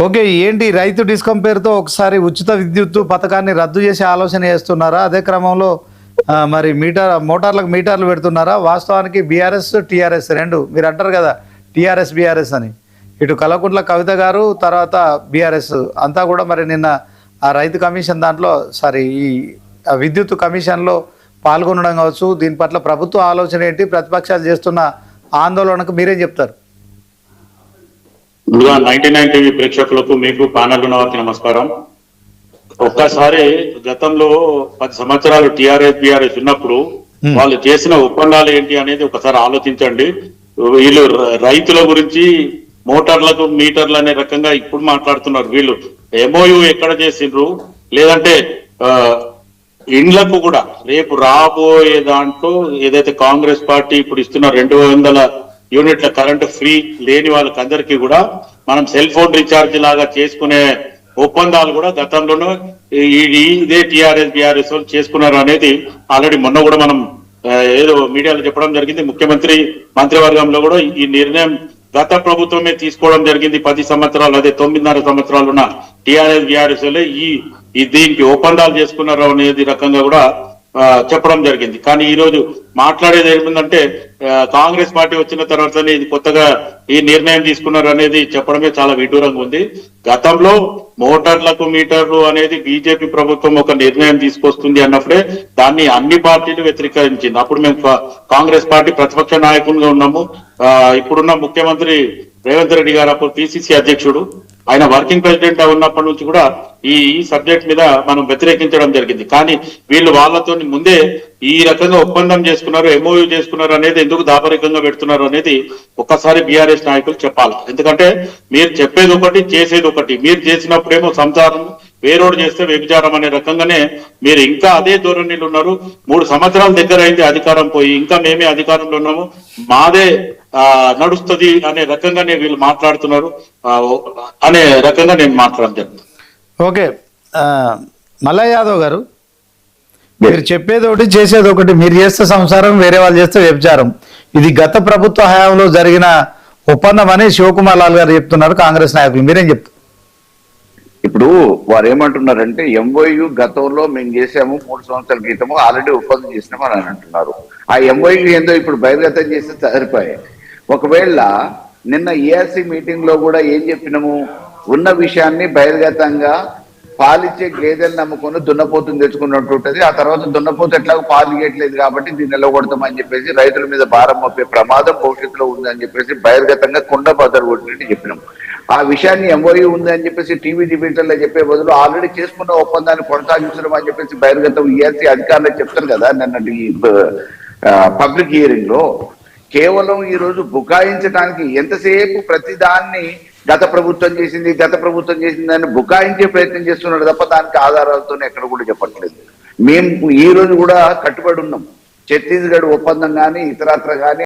Okay. ఏంటి రైతు discom పేరుతో ఒకసారి ఉచిత విద్యుత్తు పథకాన్ని రద్దు చేసే ఆలోచన చేస్తున్నారా? అదే క్రమంలో మరి మోటార్లకు మీటర్లు పెడుతున్నారా? వాస్తవానికి బీఆర్ఎస్, టీఆర్ఎస్ 2 మీరు అంటారు కదా టీఆర్ఎస్, బీఆర్ఎస్ అని. ఇటు కల్వకుంట్ల కవిత గారు, తర్వాత బీఆర్ఎస్ అంతా కూడా మరి నిన్న ఆ రైతు కమిషన్ దాంట్లో ఈ విద్యుత్ కమిషన్లో పాల్గొనడం కావచ్చు. దీని పట్ల ప్రభుత్వ ఆలోచన ఏంటి? ప్రతిపక్షాలు చేస్తున్న ఆందోళనకు మీరేం చెప్తారు? ముందుగా 99 టీవీ ప్రేక్షకులకు, మీకు ప్యానెల్ ఉన్న వారికి నమస్కారం. ఒక్కసారి గతంలో 10 సంవత్సరాలు టీఆర్ఎస్ బీఆర్ఎస్ ఉన్నప్పుడు వాళ్ళు చేసిన ఒప్పందాలు ఏంటి అనేది ఒకసారి ఆలోచించండి. వీళ్ళు రైతుల గురించి మోటార్లకు మీటర్లు అనే రకంగా ఇప్పుడు మాట్లాడుతున్నారు. వీళ్ళు ఎంఓయూ ఎక్కడ చేసిండ్రు? లేదంటే ఇండ్లకు కూడా రేపు రాబోయే దాంట్లో ఏదైతే కాంగ్రెస్ పార్టీ ఇప్పుడు ఇస్తున్న 200 యూనిట్ల కరెంటు ఫ్రీ లేని వాళ్ళకి అందరికీ కూడా మనం సెల్ ఫోన్ రీఛార్జ్ లాగా చేసుకునే ఒప్పందాలు కూడా గతంలోనూ ఇదే టీఆర్ఎస్ బీఆర్ఎస్ వాళ్ళు చేసుకున్నారు అనేది ఆల్రెడీ మొన్న కూడా మనం ఏదో మీడియాలో చెప్పడం జరిగింది. ముఖ్యమంత్రి మంత్రివర్గంలో కూడా ఈ నిర్ణయం గత ప్రభుత్వమే తీసుకోవడం జరిగింది. 10 సంవత్సరాలు, అదే 9.5 సంవత్సరాలు ఉన్న టీఆర్ఎస్ బీఆర్ఎస్ వల్లే దీనికి ఒప్పందాలు చేసుకున్నారు అనేది రకంగా కూడా చెప్పడం జరిగింది. కానీ ఈ రోజు మాట్లాడేది ఏమిటంటే కాంగ్రెస్ పార్టీ వచ్చిన తర్వాతనే ఇది కొత్తగా ఈ నిర్ణయం తీసుకున్నారు అనేది చెప్పడమే చాలా విడ్డూరంగా ఉంది. గతంలో మోటార్లకు మీటర్లు అనేది బీజేపీ ప్రభుత్వం ఒక నిర్ణయం తీసుకొస్తుంది అన్నప్పుడే దాన్ని అన్ని పార్టీలు వ్యతిరేకించింది. అప్పుడు మేము కాంగ్రెస్ పార్టీ ప్రతిపక్ష నాయకులుగా ఉన్నాము. ఇప్పుడున్న ముఖ్యమంత్రి రేవంత్ రెడ్డి గారు అప్పుడు పిసిసి అధ్యక్షుడు, ఆయన వర్కింగ్ ప్రెసిడెంట్ ఉన్నప్పటి నుంచి కూడా ఈ సబ్జెక్ట్ మీద మనం వ్యతిరేకించడం జరిగింది. కానీ వీళ్ళు వాళ్ళతో ముందే ఈ రకంగా ఒప్పందం చేసుకున్నారు, ఎంఓయూ చేసుకున్నారు అనేది ఎందుకు దాపరికంగా పెడుతున్నారు అనేది ఒక్కసారి బీఆర్ఎస్ నాయకులు చెప్పాలి. ఎందుకంటే మీరు చెప్పేది ఒకటి, చేసేది ఒకటి. మీరు చేసినప్పుడేమో సంసారం, వేరోడు చేస్తే వ్యభిచారం అనే రకంగానే మీరు ఇంకా అదే ధోరణిలో ఉన్నారు. 3 సంవత్సరాల దగ్గర అయింది అధికారం పోయి, ఇంకా మేమే అధికారంలో ఉన్నాము, మాదే నడుస్తుంది అనే రకంగానే వీళ్ళు మాట్లాడుతున్నారు అనే రకంగా నేను మాట్లాడతాను. ఓకే, మల్లయ్య యాదవ్ గారు, మీరు చెప్పేది ఒకటి, చేసేది ఒకటి. మీరు చేస్తే సంసారం, వేరే వాళ్ళు చేస్తే వ్యభిచారం. ఇది గత ప్రభుత్వ హయాంలో జరిగిన ఒప్పందం అని శివకుమార్ లాల్ గారు చెప్తున్నారు, కాంగ్రెస్ నాయకులు. మీరేం చెప్తారు? ఇప్పుడు వారు ఏమంటున్నారంటే ఎంఓయూ గతంలో మేము చేసాము 3 సంవత్సరాల క్రితము ఆల్రెడీ ఒప్పందం చేసినాము అని అంటున్నారు. ఆ ఎంఓయూ ఏందో ఇప్పుడు బహిర్గతం చేస్తే సరిపోయాయి. ఒకవేళ నిన్న ఈఆర్సీ మీటింగ్ లో కూడా ఏం చెప్పినాము, ఉన్న విషయాన్ని బహిర్గతంగా పాలిచ్చే గేదెలు నమ్ముకొని దున్నపోతుని తెచ్చుకున్నట్టు ఉంటుంది. ఆ తర్వాత దున్నపోతు ఎట్లాగో పాలు ఇవ్వట్లేదు కాబట్టి దీన్ని నిలగొడతామని చెప్పేసి రైతుల మీద భారం మోపే ప్రమాదం భవిష్యత్తులో ఉందని చెప్పేసి బహిర్గతంగా కుండ బద్దలు కొట్టినట్టు చెప్పినాం. ఆ విషయాన్ని ఎంఓయూ ఉంది అని చెప్పేసి టీవీ డిబేట్లలో చెప్పే బదులు ఆల్రెడీ చేసుకున్న ఒప్పందాన్ని కొనసాగించడం అని చెప్పేసి బహిర్గతం ఈఆర్సీ అధికారులు చెప్తారు కదా నిన్నటి పబ్లిక్ హియరింగ్ లో. కేవలం ఈ రోజు బుకాయించడానికి ఎంతసేపు ప్రతిదాన్ని గత ప్రభుత్వం చేసింది అని బుకాయించే ప్రయత్నం చేస్తున్నాడు తప్ప దానికి ఆధారాలతోనే ఎక్కడ కూడా చెప్పట్లేదు. మేము ఈ రోజు కూడా కట్టుబడి ఉన్నాం. ఛత్తీస్గఢ్ ఒప్పందం కానీ ఇతరత్ర కానీ